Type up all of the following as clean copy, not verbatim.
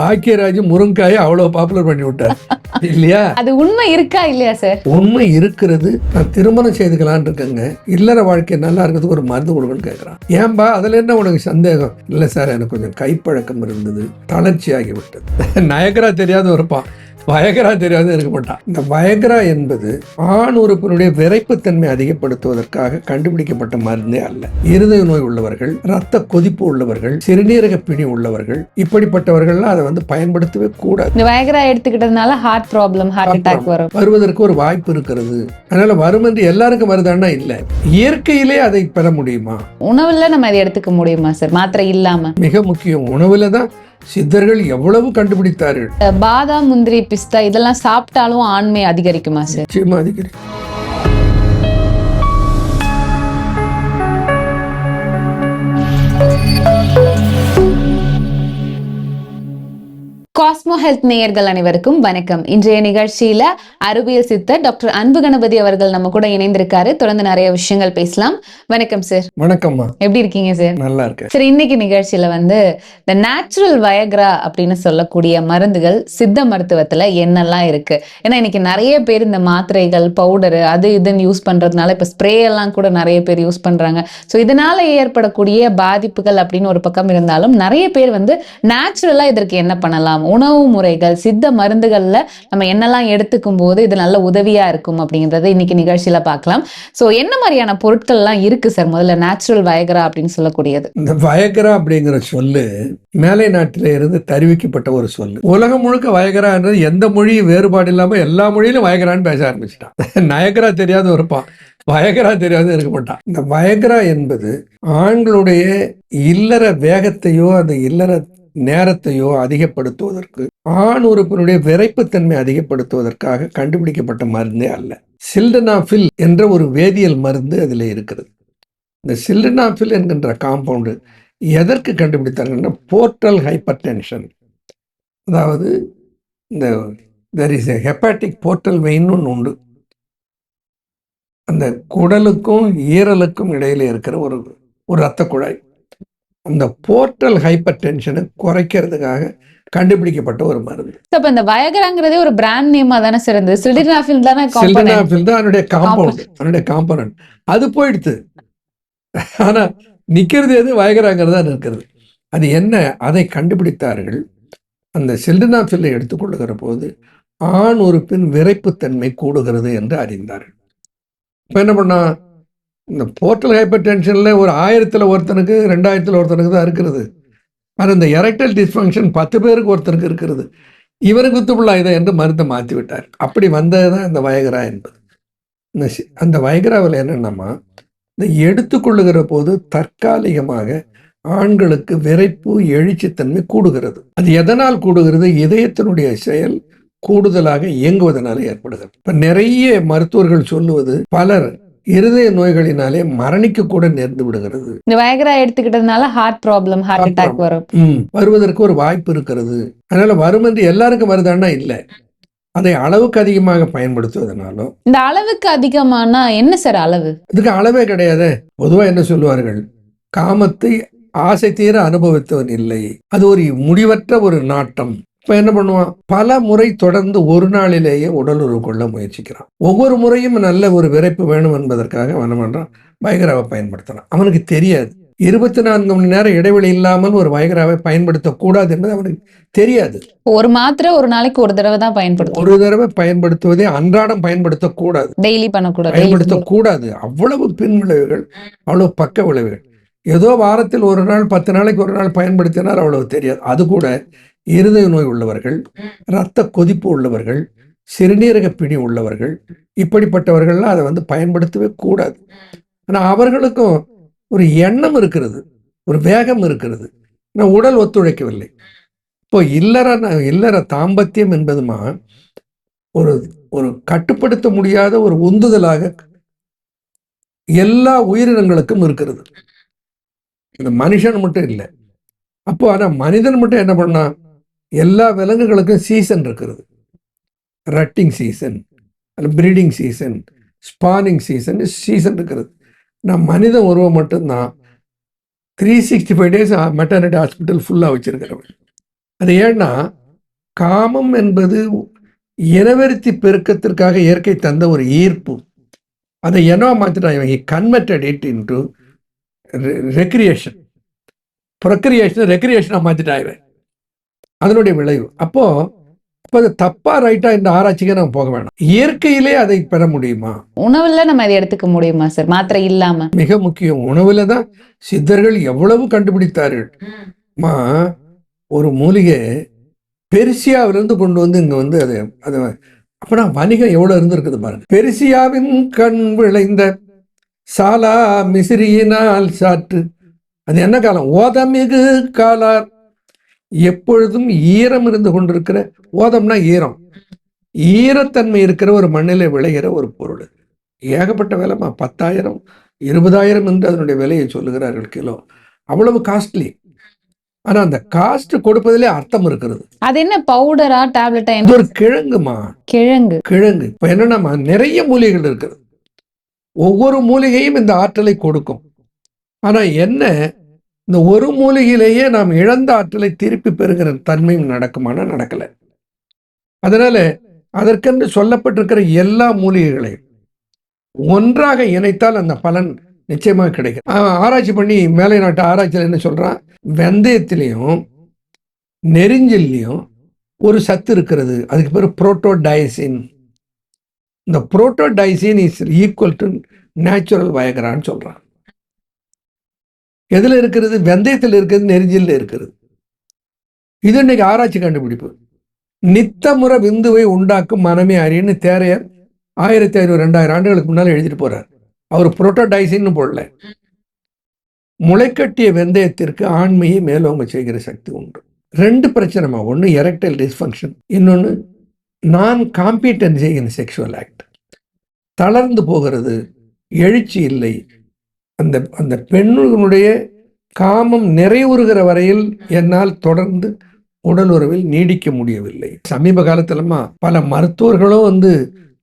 பாக்கியராஜ் முருங்காயை அவ்வளவு பாப்புலர் பண்ணி விட்டார் இல்லையா? அது உண்மை இருக்கா இல்லையா சார்? உண்மை இருக்கிறது. நான் திருமணம் செய்துக்கலான் இருக்கேங்க, இல்லற வாழ்க்கை நல்லா இருக்கிறதுக்கு ஒரு மருந்து கொடுக்கணும்னு கேட்கறான். ஏன்பா அதுல என்ன உனக்கு சந்தேகம்? இல்ல சார், எனக்கு கொஞ்சம் கைப்பழக்கம் இருந்தது, தளர்ச்சி ஆகிவிட்டது. நயகரா தெரியாத இருப்பான், வயகரா தெரியாத இருக்க மாட்டான். இந்த வயகரா என்பது ஆண் உறுப்பினுடைய விரைப்புத்தன்மை அதிகப்படுத்துவதற்காக கண்டுபிடிக்கப்பட்ட மருந்தே அல்ல. இருதய நோய் உள்ளவர்கள், ரத்த கொதிப்பு உள்ளவர்கள், சிறுநீரக பிணி உள்ளவர்கள், இப்படிப்பட்டவர்கள்லாம் அதை பயன்படுத்தவே கூடாது. இந்த வயகரா எடுத்துக்கிட்டதுனால ஹார்ட் ப்ராப்ளம், ஹார்ட் அட்டாக் வருவதற்கு ஒரு வாய்ப்பு இருக்கிறது. அதனால வரும் என்று எல்லாருக்கும் வருதான்னா இல்ல. இயற்கையிலே அதை பெற முடியுமா? உணவுல நம்ம அதை எடுத்துக்க முடியுமா சார், மாத்திரை இல்லாம? மிக முக்கியம். உணவுல தான் சித்தர்கள் எவ்வளவு கண்டுபிடித்தார்கள். பாதாம், முந்திரி, பிஸ்தா இதெல்லாம் சாப்பிட்டாலும் ஆண்மை அதிகரிக்குமா சார்? நிச்சயமா அதிகரிக்கும். காஸ்மோ ஹெல்த் நேயர்கள் அனைவருக்கும் வணக்கம். இன்றைய நிகழ்ச்சியில அறிவியல் சித்தர் டாக்டர் அன்பு கணபதி அவர்கள் நம்ம கூட இணைந்திருக்காரு. தொடர்ந்து நிறைய விஷயங்கள் பேசலாம். வணக்கம் சார். வணக்கம்மா. எப்படி இருக்கீங்க சார்? நல்லா இருக்கேன் சார். இன்னைக்கு நிகழ்ச்சியில இந்த நேச்சுரல் வயக்ரா அப்படின்னு சொல்லக்கூடிய மருந்துகள் சித்த மருத்துவத்துல என்னெல்லாம் இருக்கு? ஏன்னா இன்னைக்கு நிறைய பேர் இந்த மாத்திரைகள், பவுடரு, அது இதுன்னு யூஸ் பண்றதுனால இப்ப ஸ்ப்ரே எல்லாம் கூட நிறைய பேர் யூஸ் பண்றாங்க. ஸோ இதனால ஏற்படக்கூடிய பாதிப்புகள் அப்படின்னு ஒரு பக்கம் இருந்தாலும் நிறைய பேர் நேச்சுரலா இதற்கு என்ன பண்ணலாம், உணவு முறைகள், சித்த மருந்துகள்ல நம்ம என்னெல்லாம் எடுத்துக்கும் போது இது நல்ல உதவியா இருக்கும் அப்படிங்கறத இன்னைக்கு நிகழ்ச்சியில பார்க்கலாம். சோ என்ன மாதிரியான பொருட்கள் எல்லாம் இருக்கு சார்? முதல்ல நேச்சுரல் வயகரா அப்படின்னு சொல்லக்கூடியது. இந்த வயகரா அப்படிங்கிற சொல்லு மேலை நாட்டில இருந்து தருவிக்கப்பட்ட ஒரு சொல்லு. உலகம் முழுக்க வயகரான்றது எந்த மொழி வேறுபாடு இல்லாம எல்லா மொழியிலும் வயகரான்னு பேச ஆரம்பிச்சிட்டான். நயகரா தெரியாத இருப்பான், வயகரா தெரியாத இருக்க மாட்டான். இந்த வயகரா என்பது ஆண்களுடைய இல்லற வேகத்தையோ அந்த இல்லற நேரத்தையோ அதிகப்படுத்துவதற்கு, ஆண் உறுப்பினுடைய விரைப்புத்தன்மை அதிகப்படுத்துவதற்காக கண்டுபிடிக்கப்பட்ட மருந்தே அல்ல. சில்டனாஃபில் என்ற ஒரு வேதியியல் மருந்து அதில் இருக்கிறது. இந்த சில்டனாஃபில் என்கின்ற காம்பவுண்டு எதற்கு கண்டுபிடித்தாங்கன்னா, போர்ட்டல் ஹைப்பர் டென்ஷன், அதாவது இந்த there is a hepatic portal vein ஒன்று உண்டு. அந்த குடலுக்கும் ஈரலுக்கும் இடையில இருக்கிற ஒரு இரத்த குழாய், அந்த போர்ட்டல் ஹைப்பர் டென்ஷனை குறைக்கிறதுக்காக கண்டுபிடிக்கப்பட்ட ஒரு மருந்து. இந்த வயகராங்கிறதே ஒரு பிராண்ட் நேமா தானே சார் இருந்தது? சில்டனாஃபில் தானே? சில்டனாஃபில் தான் அதனுடைய காம்பவுண்ட், அதனுடைய காம்பனன்ட். அது போயிடுத்து. ஆனா நிக்கிறது எது? வயகராங்கிறது தான் இருக்கிறது. அது என்ன? அதை கண்டுபிடித்தார்கள். அந்த சில்டனாஃபில் எடுத்துக்கொள்ளுகிற போது ஆண் உறுப்பின் விரைப்புத்தன்மை கூடுகிறது என்று அறிந்தார்கள். இப்ப என்ன பண்ணா, இந்த போர்ட்டல் ஹைப்பர் டென்ஷன்ல ஒரு 1000 ஒருத்தனுக்கு 2000 ஒருத்தனுக்கு தான் இருக்கிறது. ஆனால் இந்த எரெக்டல் டிஸ்ஃபங்க்ஷன் 10 பேருக்கு ஒருத்தருக்கு இருக்கிறது. இவருக்கு வித்துப்புள்ளா இதை என்று மருந்தை மாற்றி விட்டார். அப்படி வந்ததுதான் இந்த வயகரா என்பது. அந்த வயகராவில் என்னென்னமா, இந்த எடுத்துக்கொள்ளுகிற போது தற்காலிகமாக ஆண்களுக்கு விரைப்பு, எழுச்சித்தன்மை கூடுகிறது. அது எதனால் கூடுகிறது? இதயத்தினுடைய செயல் கூடுதலாக இயங்குவதனால ஏற்படுகிறது. இப்ப நிறைய மருத்துவர்கள் சொல்லுவது, பலர் இருதய நோய்களினாலே மரணிக்க கூட நேர்ந்து விடுகிறது. இந்த வயகரா எடுத்துக்கிட்டதுனால ஹார்ட் ப்ராப்ளம், ஹார்ட் அட்டாக் வருவதற்கு ஒரு வாய்ப்பு இருக்கிறது. அதனால வரும் என்று எல்லாருக்கும் வருதான்னா இல்ல. அதை அளவுக்கு அதிகமாக பயன்படுத்துவதனாலும். இந்த அளவுக்கு அதிகமானா என்ன சார் அளவு? இதுக்கு அளவே கிடையாது. பொதுவா என்ன சொல்லுவார்கள், காமத்தை ஆசை தீர அனுபவித்தவன் இல்லை, அது ஒரு முடிவற்ற ஒரு நாட்டம். இப்ப என்ன பண்ணுவான், பல முறை தொடர்ந்து ஒரு நாளிலேயே உடல் உறவு கொள்ள முயற்சிக்கிறான். ஒவ்வொரு முறையும் நல்ல ஒரு விரைப்பு வேணும் என்பதற்காக அவன் பண்றான், வயகராவை பயன்படுத்தலாம். அவனுக்கு தெரியாது 24 மணி நேரம் இடைவெளி இல்லாமல் ஒரு வயகராவை பயன்படுத்தக்கூடாது என்பது அவனுக்கு தெரியாது. ஒரு மாத்திரை ஒரு நாளைக்கு ஒரு தடவை தான் பயன்படுத்தும். ஒரு தடவை பயன்படுத்துவதே அன்றாடம் பயன்படுத்தக்கூடாது, டெய்லி பண்ணக்கூடாது, பயன்படுத்தக்கூடாது. அவ்வளவு பின் விளைவுகள், அவ்வளவு பக்க விளைவுகள். ஏதோ வாரத்தில் ஒரு நாள், 10 நாளைக்கு ஒரு நாள் பயன்படுத்தினார், அவ்வளவு தெரியாது. அது கூட இருதய நோய் உள்ளவர்கள், ரத்த கொதிப்பு உள்ளவர்கள், சிறுநீரக பிணி உள்ளவர்கள், இப்படிப்பட்டவர்கள்லாம் அதை பயன்படுத்தவே கூடாது. ஆனால் அவர்களுக்கும் ஒரு எண்ணம் இருக்கிறது, ஒரு வேகம் இருக்கிறது, ஆனால் உடல் ஒத்துழைக்கவில்லை. இப்போ இல்லற தாம்பத்தியம் என்பதுமா ஒரு ஒரு கட்டுப்படுத்த முடியாத ஒரு உந்துதலாக எல்லா உயிரினங்களுக்கும் இருக்கிறது. இந்த மனுஷன் மட்டும் இல்லை. அப்போ ஆனால் மனிதன் மட்டும் என்ன பண்ணா, எல்லா விலங்குகளுக்கும் சீசன் இருக்கிறது. Rutting season, breeding season, spawning season இருக்கிறது. நான் மனித உருவம் மட்டும்தான் 365 days மெட்டர்னிட்டி ஹாஸ்பிட்டல் ஃபுல்லாக வச்சிருக்கிறவன். அது ஏன்னா காமம் என்பது இனவெருத்தி பெருக்கத்திற்காக இயற்கை தந்த ஒரு ஈர்ப்பு. அதை என்னவா மாத்திட்டான் இவங்க, கன்வெர்டட் இட் இன்டு ரெக்ரியேஷன், ரெக்ரியேஷனா மாத்திட்டாங்க. அதனுடைய விளைவு. அப்போ அது தப்பா ரைட்டா இந்த ஆராய்ச்சிக்கு நம்ம போக வேணாம். இயற்கையிலே அதை பெற முடியுமா? உணவுல நம்ம அதை எடுத்துக்க முடியுமா சார், மாத்திரை இல்லாம? மிக முக்கியம். உணவுல தான் சித்தர்கள் எவ்வளவு கண்டுபிடித்தார்கள். ஒரு மூலிகை பெர்சியாவிலிருந்து கொண்டு வந்து இங்க வந்து அது அது அப்பனா வணிகம் எவ்வளவு இருந்திருக்குது பாருங்க. பெர்சியாவின் கண் விளைந்த சாலா மிசிறியினால் சாற்று. அது என்ன காலம்? ஓதமிகு காலார். எப்பொழுதும் ஈரம் இருந்து கொண்டிருக்கிற, ஓதம்னா ஈரம், ஈரத்தன்மை இருக்கிற ஒரு மண்ணிலே விளைகிற ஒரு பொருள். ஏகப்பட்ட விலைமா, 10,000 20,000 என்று அதனுடைய விலையை சொல்லுகிறார்கள் கிலோ. அவ்வளவு காஸ்ட்லி. ஆனா அந்த காஸ்ட் கொடுப்பதிலே அர்த்தம் இருக்கிறது. அது என்ன பவுடரா டேப்லெட்டா? ஒரு கிழங்குமா, கிழங்கு. இப்ப என்னன்னா நிறைய மூலிகைகள் இருக்குது. ஒவ்வொரு மூலிகையும் இந்த ஆற்றலை கொடுக்கும். ஆனா என்ன, இந்த ஒரு மூலிகையிலேயே நாம் இழந்த ஆற்றலை திருப்பி பெறுகிற தன்மையும் நடக்குமானா நடக்கல. அதனால அதற்கென்று சொல்லப்பட்டிருக்கிற எல்லா மூலிகைகளையும் ஒன்றாக இணைத்தால் அந்த பலன் நிச்சயமாக கிடைக்கும். ஆராய்ச்சி பண்ணி மேலை நாட்டு ஆராய்ச்சியில் என்ன சொல்றான், வெந்தயத்திலையும் நெரிஞ்சிலையும் ஒரு சத்து இருக்கிறது, அதுக்கு பேர் புரோட்டோடைசின். இந்த புரோட்டோடைசின் இஸ் ஈக்குவல் டு நேச்சுரல் வயகரான்னு சொல்றான். எதுல இருக்கிறது? வெந்தயத்தில் இருக்கிறது, நெரிஞ்சில் இருக்கிறது. இது இன்னைக்கு ஆராய்ச்சி கண்டுபிடிப்பு. நித்தமுறை விந்துவை உண்டாக்கும் மனமே அறின்னு தேரையர் 1500-2000 ஆண்டுகளுக்கு முன்னால் எழுதிட்டு போறார். அவர் புரோட்டோடைசின்னு போடல. முளைக்கட்டிய வெந்தயத்திற்கு ஆண்மையை மேலோங்க செய்கிற சக்தி உண்டு. 2 பிரச்சனைமா, ஒன்று எரெக்டைல் டிஸ்ஃபங்க்ஷன், இன்னொன்று நான் காம்பிட்டன்சி இன் செக்ஷுவல் ஆக்ட். தளர்ந்து போகிறது, எழுச்சி இல்லை. அந்த அந்த பெண்ணுடைய காமம் நிறைவுறுகிற வரையில் என்னால் தொடர்ந்து உடல் உறவில் நீடிக்க முடியவில்லை. சமீப காலத்திலமா பல மருத்துவர்களும் வந்து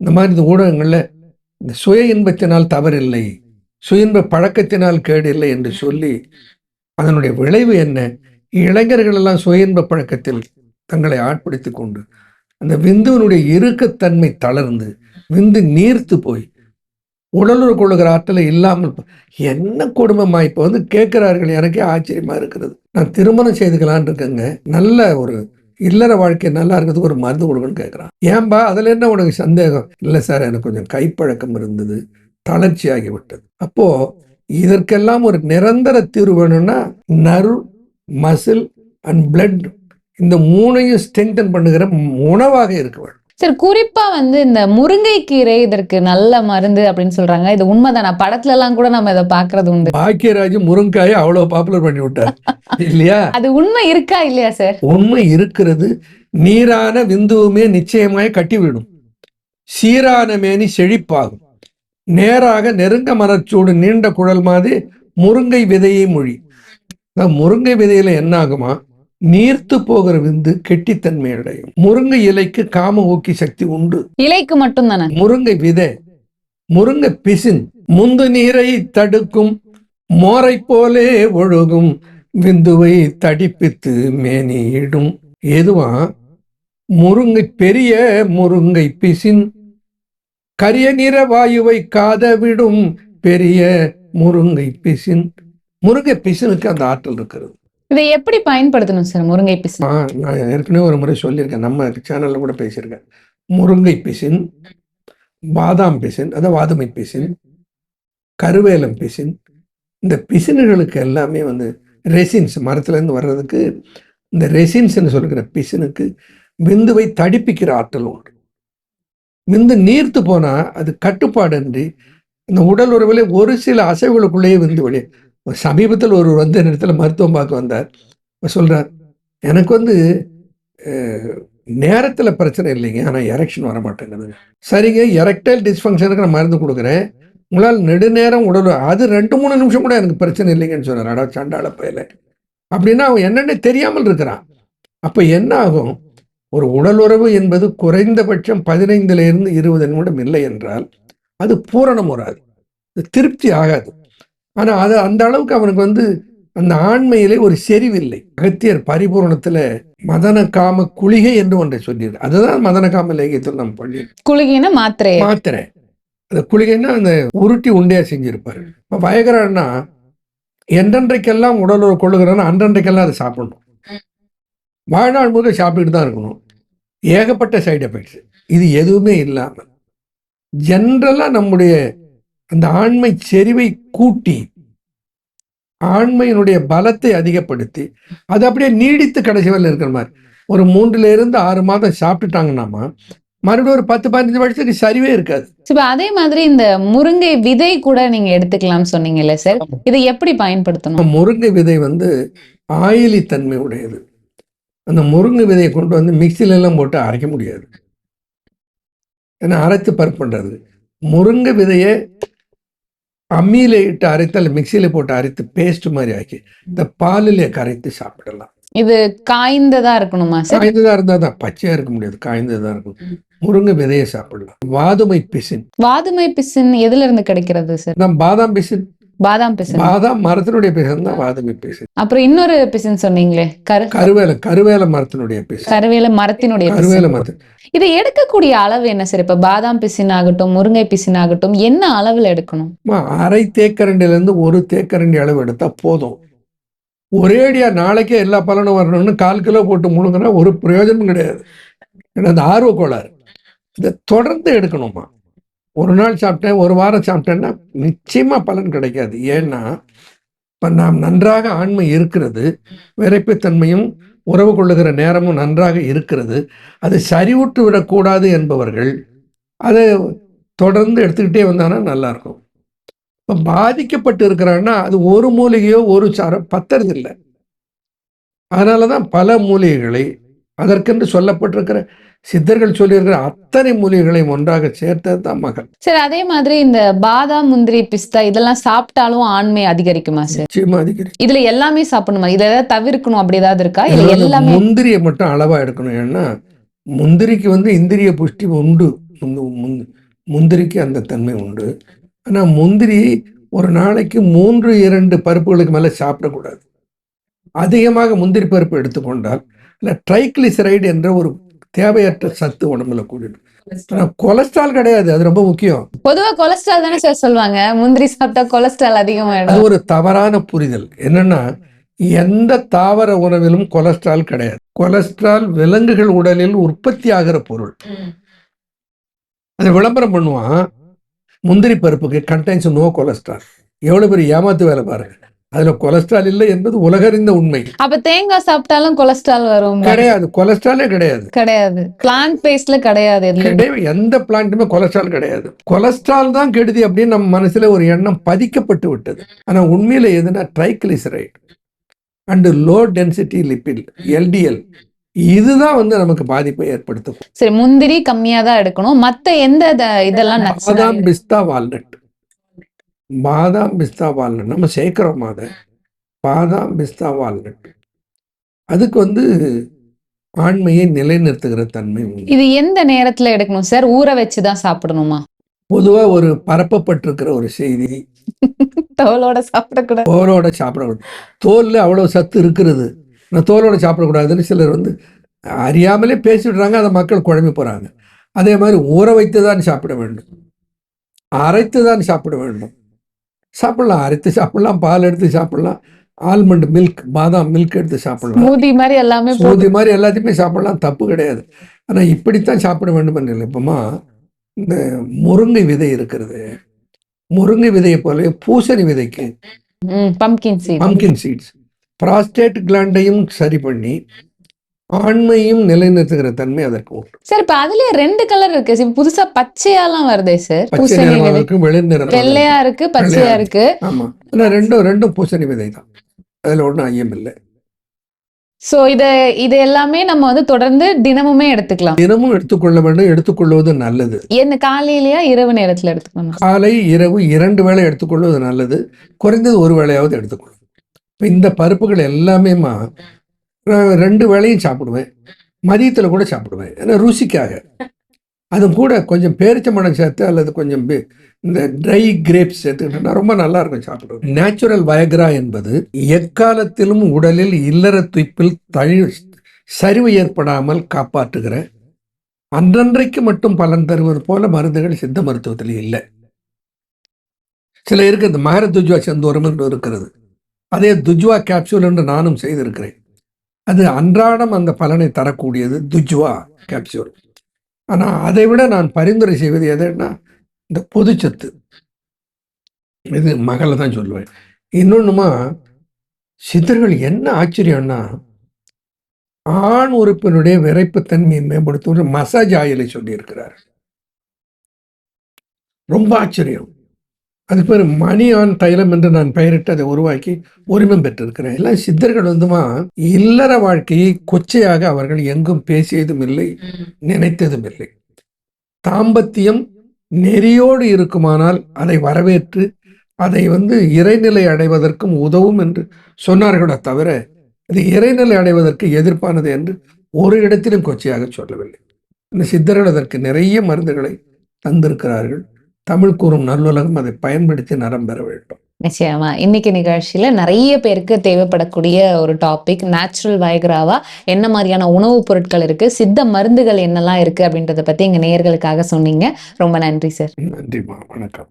இந்த மாதிரி இந்த ஊடகங்கள்ல இந்த சுய இன்பத்தினால் தவறில்லை, சுய இன்ப பழக்கத்தினால் கேடு இல்லை என்று சொல்லி, அதனுடைய விளைவு என்ன, இளைஞர்கள் எல்லாம் சுய இன்ப பழக்கத்தில் தங்களை ஆட்படுத்தி கொண்டு அந்த விந்துவனுடைய இறுக்கத்தன்மை தளர்ந்து விந்து நீர்த்து போய் உடலுறவு கொள்ளுகிற ஆற்றலை இல்லாமல், என்ன கொடுமைமா. இப்போ வந்து கேட்கிறார்கள், எனக்கே ஆச்சரியமா இருக்கிறது. நான் திருமணம் செய்துக்கலான் இருக்கேங்க, நல்ல ஒரு இல்லற வாழ்க்கை நல்லா இருக்கிறதுக்கு ஒரு மருந்து கொடுக்கணும்னு கேட்குறான். ஏன்பா அதில் என்ன உனக்கு சந்தேகம்? இல்லை சார், எனக்கு கொஞ்சம் கைப்பழக்கம் இருந்தது, தளர்ச்சி ஆகிவிட்டது. அப்போ இதற்கெல்லாம் ஒரு நிரந்தர தீர்வு வேணும்னா நர்வ், மசில் அண்ட் பிளட், இந்த 3ஐயும் ஸ்ட்ரெங்தன் பண்ணுகிற உணவாக இருக்க வேண்டும். சார், குறிப்பா வந்து இந்த முருங்கைக்கீரை இதற்கு நல்ல மருந்து அப்படின்னு சொல்றாங்க. இது உண்மைதானா? படத்துல எல்லாம் கூட நம்ம இதை பாக்குறது உண்டு. பாக்கியராஜ் முருங்காயை அவ்வளவு பாப்புலர் பண்ணி விட்டார் இல்லையா? அது உண்மை இருக்கா இல்லையா சார்? உண்மை இருக்கிறது. நீரான விந்துவுமே நிச்சயமாய் கட்டிவிடும், சீரான மேனி செழிப்பாகும், நேராக நெருங்க மரச்சூடு நீண்ட குழல் மாதிரி முருங்கை விதையை மொழி. முருங்கை விதையில என்ன ஆகுமா, நீர்த்து போகிற விந்து கெட்டித்தன்மை அடையும். முருங்கை இலைக்கு காம ஊக்கி சக்தி உண்டு. இலைக்கு மட்டும் தானே? முருங்கை விதை, முருங்கை பிசின் முந்து நீரை தடுக்கும், மோரை போலே ஒழுகும், விந்துவை தடிப்பித்து மேனியிடும். எதுவா? முருங்கை பெரிய முருங்கை பிசின் கரிய நிற வாயுவை காதவிடும், பெரிய முருங்கை பிசின். முருங்கை பிசினுக்கு அந்த ஆற்றல் இருக்கிறது. இதை எப்படி பயன்படுத்தணும் சார் முருங்கை பிசின்? நான் ஏற்கனவே ஒரு முறை சொல்லியிருக்கேன், நம்ம சேனல்ல கூட பேசியிருக்கேன். முருங்கை பிசின், பாதாம் பிசின், அதாவது வாதுமை பிசின், கருவேலம் பிசின், இந்த பிசின்களுக்கு எல்லாமே வந்து ரெசின்ஸ், மரத்துலேருந்து வர்றதுக்கு இந்த ரெசின்ஸ்ன்னு சொல்லுகிற பிசினுக்கு விந்துவை தடிப்பிக்கிற ஆற்றல் உண்டு. விந்து நீர்த்து போனா அது கட்டுப்பாடின்றி இந்த உடல் உறவில் ஒரு சில அசைவுகளுக்குள்ளேயே விந்து வழி. சமீபத்தில் ஒரு வந்து நேரத்தில் மருத்துவம் பார்க்க வந்தார். சொல்றார், எனக்கு வந்து நேரத்தில் பிரச்சனை இல்லைங்க, ஆனால் எரெக்ஷன் வர மாட்டேங்குதுங்க. சரிங்க, எரெக்டைல் டிஸ்ஃபங்க்ஷனுக்கு நான் மருந்து கொடுக்குறேன், உங்களால் நெடுநேரம் உடல், அது 2-3 நிமிஷம் கூட எனக்கு பிரச்சனை இல்லைங்கன்னு சொன்னார். அடா சண்டாள பையில. அப்படின்னா அவன் என்னென்ன தெரியாமல் இருக்கிறான். அப்போ என்ன ஆகும், ஒரு உடல் உறவு என்பது குறைந்தபட்சம் 15 to 20 நிமிடம் இல்லை என்றால் அது பூரணம் வராது, திருப்தி ஆகாது. ஆனால் அது அந்த அளவுக்கு அவனுக்கு வந்து அந்த ஆண்மையிலே ஒரு செறிவில்லை. அகத்தியர் பரிபூரணத்துல மதன காம குளிகை என்று ஒன்றை சொல்லியது. அதுதான் மதன காம லேகியத்தில் நம்ம பண்ணி குளிகைன்னா மாத்திரை. அந்த குளிகைன்னா அந்த உருட்டி உண்டையா செஞ்சிருப்பாரு. இப்ப வயகரான்னா என்றென்றைக்கெல்லாம் உடலுறவு கொள்ளுகிறான்னா அன்றன்றைக்கெல்லாம் அதை சாப்பிடணும். வாழ்நாள் முழுக்க சாப்பிட்டுட்டு தான் இருக்கணும். ஏகப்பட்ட சைடு எஃபெக்ட்ஸ். இது எதுவுமே இல்லாமல் ஜென்ரலா நம்முடைய அந்த ஆண்மை செறிவை கூட்டி ஆண்மையினுடைய பலத்தை அதிகப்படுத்தி அது அப்படியே நீடித்து கடைசி வரையில் இருக்கிற மாதிரி ஒரு 3 to 6 மாதம் சாப்பிட்டுட்டாங்கன்னாமா மறுபடியும் ஒரு 10-15 வருஷத்துக்கு சரிவே இருக்காது. அதே மாதிரி இந்த முருங்கை விதை கூட நீங்க எடுத்துக்கலாம் சொன்னீங்கல்ல சார், இதை எப்படி பயன்படுத்தணும்? முருங்கை விதை ஆயிலி தன்மை உடையது. அந்த முருங்கை விதையை கொண்டு மிக்சில எல்லாம் போட்டு அரைக்க முடியாது. ஏன்னா அரைத்து பருப்பு பண்றது. முருங்கை விதையை அம்மியில இட்டு அரைத்தால் மிக்சியில போட்டு அரைத்து பேஸ்ட் மாதிரி ஆக்கி இந்த பாலிலே கரைத்து சாப்பிடலாம். இது காய்ந்ததா இருக்கணுமா சார்? காய்ந்ததா இருந்தா தான், பச்சையா இருக்க முடியாது, காய்ந்ததா இருக்கும். முருங்கை விதையை சாப்பிடலாம். வாதுமை பிசின் எதுல இருந்து கிடைக்கிறது சார்? பாதாம் பிசின். பாதாம் மரத்தினுடைய பிசின் தான் வாதுமை பிசின். அப்புறம் இன்னொரு பிசின் சொன்னீங்களே, கருவேல மரத்தினுடைய பிசின். கருவேல மரத்தினுடைய இதை எடுக்கக்கூடிய அளவு என்ன சார்? இப்ப பாதாம் பிசின் ஆகட்டும், முருங்கை பிசின் ஆகட்டும், என்ன அளவுல எடுக்கணும்? அரை தேக்கரண்டில இருந்து 1 தேக்கரண்டி அளவு எடுத்தா போதும். ஒரேடியா நாளைக்கே எல்லா பலனும் வரணும்னு 1/4 கிலோ போட்டு முழுங்கினா ஒரு பிரயோஜனம் கிடையாது. ஏன்னா அந்த ஆர்வ கோளாறு. இதை தொடர்ந்து எடுக்கணுமா. ஒரு நாள் சாப்பிட்டேன், ஒரு வாரம் சாப்பிட்டேன்னா நிச்சயமா பலன் கிடைக்காது. ஏன்னா இப்ப நாம் நன்றாக ஆண்மை இருக்கிறது, விரைப்புத்தன்மையும் உறவு கொள்ளுகிற நேரமும் நன்றாக இருக்கிறது. அது சரிவுட்டு விடக்கூடாது என்பவர்கள் அதை தொடர்ந்து எடுத்துக்கிட்டே வந்தானா நல்லா இருக்கும். இப்போ பாதிக்கப்பட்டு இருக்கிறான்னா அது ஒரு மூலிகையோ ஒரு சாரம் பத்துறது இல்லை. அதனால தான் பல மூலிகைகளை அதற்கென்று சொல்லப்பட்டிருக்கிற சித்தர்கள் சொல்லியிருக்கிற அத்தனை மூலிகைகளையும் ஒன்றாக சேர்த்தது தான் மகள். சரி, அதே மாதிரி இந்த பாதாம், முந்திரி, பிஸ்தா இதெல்லாம் சாப்பிட்டாலும் ஆண்மை அதிகரிக்குமா சார்? நிச்சயமா அதிகரிக்கும். இதுல எல்லாமே சாப்பிடணுமா? இதை தவிர்க்கணும் அப்படி ஏதாவது இருக்கா? இல்ல எல்லாமே? முந்திரியை மட்டும் அளவா எடுக்கணும். ஏன்னா முந்திரிக்கு இந்திரிய புஷ்டி உண்டு. முந்திரிக்கு அந்த தன்மை உண்டு. ஆனா முந்திரி ஒரு நாளைக்கு 3-2 பருப்புகளுக்கு மேல சாப்பிடக்கூடாது. அதிகமாக முந்திரி பருப்பு எடுத்துக்கொண்டால் இல்ல ட்ரைக்ளிசரைடு என்ற ஒரு தேவையற்ற சத்து உடம்புல கூடிடும். கொலஸ்ட்ரால் கிடையாது, அது ரொம்ப முக்கியம். பொதுவா கொலஸ்ட்ரால் தானே சார் சொல்லுவாங்க, முந்திரி சாப்பிட்டா கொலஸ்ட்ரால் அதிகமாயிடும். அது ஒரு தவறான புரிதல். என்னன்னா எந்த தாவர உணவிலும் கொலஸ்ட்ரால் கிடையாது. கொலஸ்ட்ரால் விலங்குகள் உடலில் உற்பத்தி ஆகிற பொருள். அதை விளம்பரம் பண்ணுவான், முந்திரி பருப்புக்கு கண்டெய்ன்ஸ் நோ கொலஸ்ட்ரால். எவ்வளவு பெரிய ஏமாத்து வேலை பாருங்க. அதுல கொலஸ்ட்ரால் இல்லை என்பது உலகறிந்த உண்மை. அப்ப தேங்காய் சாப்பிட்டாலும் கொலஸ்ட்ரால் வரும்? கிடையாது, கொலஸ்ட்ராலே கிடையாது. பிளான்ட் பேஸ்ட்ல கிடையாது. எந்த பிளான்ட்டுமே கொலஸ்ட்ரால் கிடையாது. கொலஸ்ட்ரால் தான் கெடுதி அப்படின்னு நம்ம மனசுல ஒரு எண்ணம் பதிக்கப்பட்டு விட்டது. ஆனா உண்மையில எதுனா triglyceride and low density lipid LDL இதுதான் நமக்கு பாதிப்பை ஏற்படுத்தும். சரி, முந்திரி கம்மியா தான் எடுக்கணும். மத்த எந்த இதெல்லாம்? பாதாம், பிஸ்தா, வால்நட். பாதாம், பிஸ்தா, வால்நட் நம்ம சேர்க்கிறோம். பாதாம், பிஸ்தா, வால்நட் அதுக்கு ஆண்மையை நிலைநிறுத்துகிற தன்மை உண்டு. இது எந்த நேரத்துல எடுக்கணும் சார்? ஊற வச்சுதான் சாப்பிடணுமா? பொதுவா ஒரு பரப்பப்பட்டிருக்கிற ஒரு செய்தி, தோலோட சாப்பிடக்கூடாது. தோலோட சாப்பிடக்கூடாது. தோல்ல அவ்வளவு சத்து இருக்கிறது, தோலோட சாப்பிடக்கூடாதுன்னு சிலர் அறியாமலே பேசிவிடுறாங்க. அதை மக்கள் குழம்பி போறாங்க. அதே மாதிரி ஊற வைத்து தான் சாப்பிட வேண்டும், அரைத்து தான் சாப்பிட வேண்டும். சாப்பிடலாம், அரைத்து சாப்பிடலாம், பால் எடுத்து சாப்பிடலாம், ஆல்மண்ட் மில்க், பாதாம் மில்க் எடுத்து சாப்பிடலாம், ஸ்மூதி மாதிரி எல்லாத்தையுமே சாப்பிடலாம், தப்பு கிடையாது. ஆனா இப்படித்தான் சாப்பிட வேண்டும் என்று இல்லைப்பமா. இந்த முருங்கை விதை இருக்கிறது, முருங்கை விதையை போல பூசணி விதைக்கு பம்கின் சீட்ஸ் ப்ராஸ்டேட் கிளாண்டையும் சரி பண்ணி ஆண்மையும் நிலைநிறுத்துகிற தன்மை அதற்கு உண்டு. சார், இப்ப அதுல 2 கலர் இருக்கு. புதுசா பச்சையாலாம் வருதே சார். பச்சை நிறமா இருக்கு, வெளிநிறம், வெள்ளையா இருக்கு, பச்சையா இருக்கு. ஆமா, ஆனா ரெண்டும் பூசணி விதை தான். அதுல ஒன்றும் ஐயம் இல்லை. சோ இது எல்லாமே நம்ம தொடர்ந்து தினமுமே எடுத்துக்கலாம். தினமும் எடுத்துக்கொள்ள வேண்டும். எடுத்துக்கொள்வது நல்லது. என்ன காலையிலயா இரவு நேரத்துல எடுத்துக்கணும்? காலை இரவு 2 வேளை எடுத்துக்கொள்வது நல்லது. குறைந்தது 1 வேளையாவது எடுத்துக்கொள்ளும். இப்போ இந்த பருப்புகள் எல்லாமே 2 வேளையும் சாப்பிடுவேன், மதியத்தில் கூட சாப்பிடுவேன். ஏன்னா ருசிக்காக. அது கூட கொஞ்சம் பேரிச்சம்பழம் சேர்த்து அல்லது கொஞ்சம் இந்த ட்ரை கிரேப்ஸ் சேர்த்துக்கிட்டோம்னா ரொம்ப நல்லா இருக்கும் சாப்பிடுறது. நேச்சுரல் வயக்ரா என்பது எக்காலத்திலும் உடலில் இல்லற துய்ப்பில் சரிவு ஏற்படாமல் காப்பாற்றுகிற, அன்றன்றைக்கு மட்டும் பலன் தருவது போல மருந்துகள் சித்த மருத்துவத்தில் இல்லை. சில இருக்கு, இந்த மகர துஜ்வா செந்தூரம் என்று இருக்கிறது. அதே துஜ்வா கேப்சூல் என்று நானும் செய்திருக்கிறேன். அது அன்றாடம் அந்த பலனை தரக்கூடியது துஜ்வா கேப்சூல். ஆனால் அதை விட நான் பரிந்துரை செய்வது எதுன்னா இந்த பொதுச்சத்து. இது மகளை தான் சொல்லுவேன். இன்னொன்றுமா, சித்தர்கள் என்ன ஆச்சரியம்னா, ஆண் உறுப்பினுடைய விரைப்புத்தன்மையை மேம்படுத்தும் மசாஜ் ஆயிலை சொல்லியிருக்கிறார். ரொம்ப ஆச்சரியம். அது பேர் மணி ஆன் தைலம் என்று நான் பெயரிட்டு அதை உருவாக்கி உரிமம் பெற்றிருக்கிறேன். எல்லாம் சித்தர்கள் வந்துமா இல்லற வாழ்க்கையை கொச்சையாக அவர்கள் எங்கும் பேசியதும் இல்லை, நினைத்ததும் இல்லை. தாம்பத்தியம் நெறியோடு இருக்குமானால் அதை வரவேற்று அதை இறைநிலை அடைவதற்கும் உதவும் என்று சொன்னார்களே தவிர, அது இறைநிலை அடைவதற்கு எதிர்ப்பானது என்று ஒரு இடத்திலும் கொச்சையாக சொல்லவில்லை. இந்த சித்தர்கள் அதற்கு நிறைய மருந்துகளை தந்திருக்கிறார்கள். தமிழ் கூறும் நல்லுலகம் அதை பயன்படுத்தி நலம் பெற வேண்டும். நிச்சயமா. இன்னைக்கு நிகழ்ச்சியில நிறைய பேருக்கு தேவைப்படக்கூடிய ஒரு டாபிக் நேச்சுரல் வயக்ராவா என்ன மாதிரியான உணவுப் பொருட்கள் இருக்கு, சித்த மருந்துகள் என்னெல்லாம் இருக்கு அப்படின்றத பத்தி எங்க நேயர்களுக்காக சொன்னீங்க. ரொம்ப நன்றி சார். நன்றிமா, வணக்கம்.